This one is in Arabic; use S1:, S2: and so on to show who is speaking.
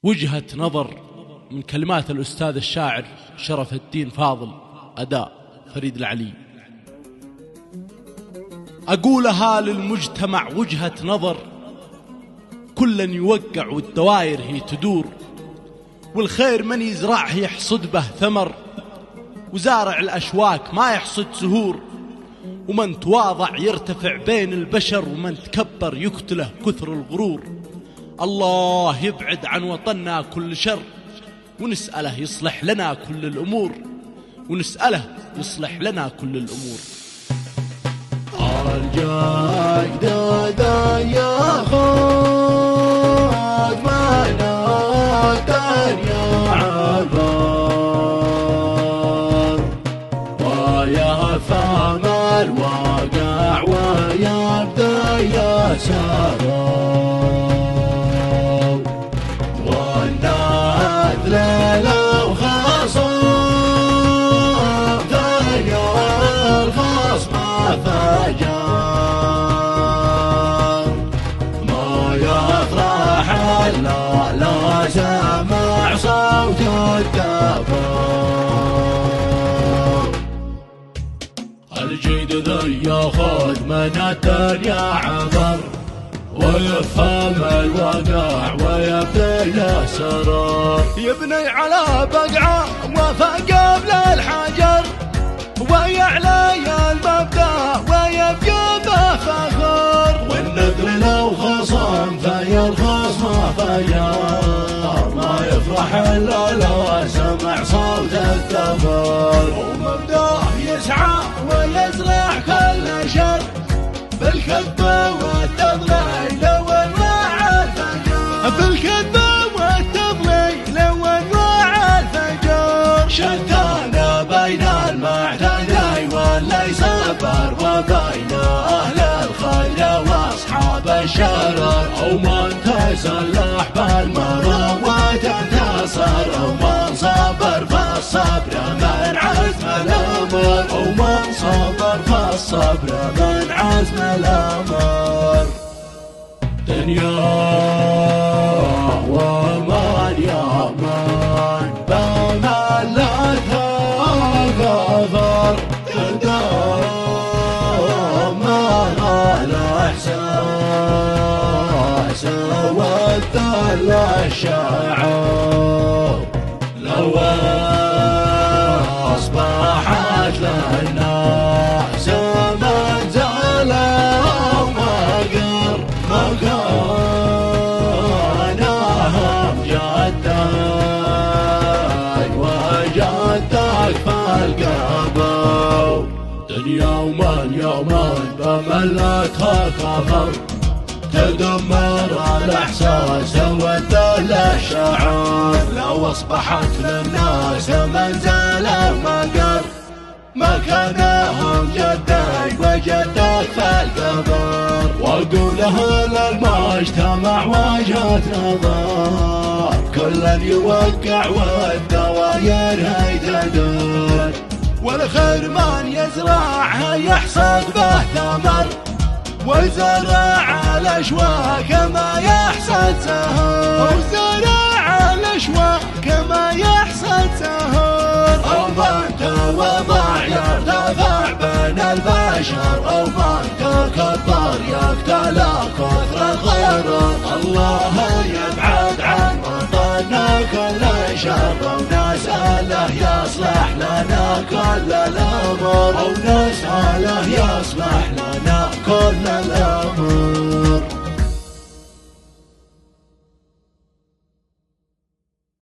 S1: وجهة نظر من كلمات الأستاذ الشاعر شرف الدين فاضل، أداء فريد العلي. أقولها للمجتمع وجهة نظر، كلا يوقع والدوائر هي تدور، والخير من يزرعه يحصد به ثمر، وزارع الأشواك ما يحصد زهور، ومن تواضع يرتفع بين البشر، ومن تكبر يقتله كثر الغرور. الله يبعد عن وطننا كل شر، ونسأله يصلح لنا كل الأمور، ونسأله يصلح لنا كل الأمور.
S2: الجدد ياخذ مناة يا عبر، ويفهم الواقع ويبدأ يسار، والنذل لو خصم ثاني الخصم فجر، ما يفرح إلا لا سمع صوت الدبر. الجدد ياخذ من الدنيا عبر، ويفهم الواقع ويبدأ يسرر،
S3: يبني على بقعة وفى قبل الحجر، ويعلي المبدأ ويبقى به فخر.
S2: والنذر لو خصم في الخصم فجر، ما يفرح إلا لو سمع صوت الدبر،
S3: ومبدأه يسعى ويزرع كل شر، بالكذبة والتضليل وانواع الفجر، بالكذبة والتضليل وانواع الفجر.
S2: شتانا بين المعتدي واللي صبر، وبين أهل الخير وأصحاب الشرر، أو من تسلح بالمروة تنتصر، أو من صبر فالصبر من عزم الأمر، أو من صبر فالصبر من عزم الأمر. دنيا ومن يأمن بملتها غفر، تدوم الإحساس والذل الشعور، لو أصبحت للناس منزلا ومقر، مكانهم جدك وجدك فالقبر. دنيا ومن يومين بملتها كفر، تدمر الإحساس والذل الشعور، لو أصبحت للناس منزلا ومقر، مكانهم جدك وجدك فالقبر. وأقوله للمجتمع وجهة نظر، كلا يوقع والدواير هي تدور،
S3: والخير من يزرعه يحصد به ثمر، وزرع الأشواك ما يحصد سهر، وزرع الأشواك ما يحصد سهر.
S2: أو من تواضع يرتفع بين البشر، أو من تكبر يقتل كثر الغرر. الله يبعد عن وطننا كل شر، ونسأله يصلح لنا كل الأمر، ونسأله يصلح لنا كل الأمر.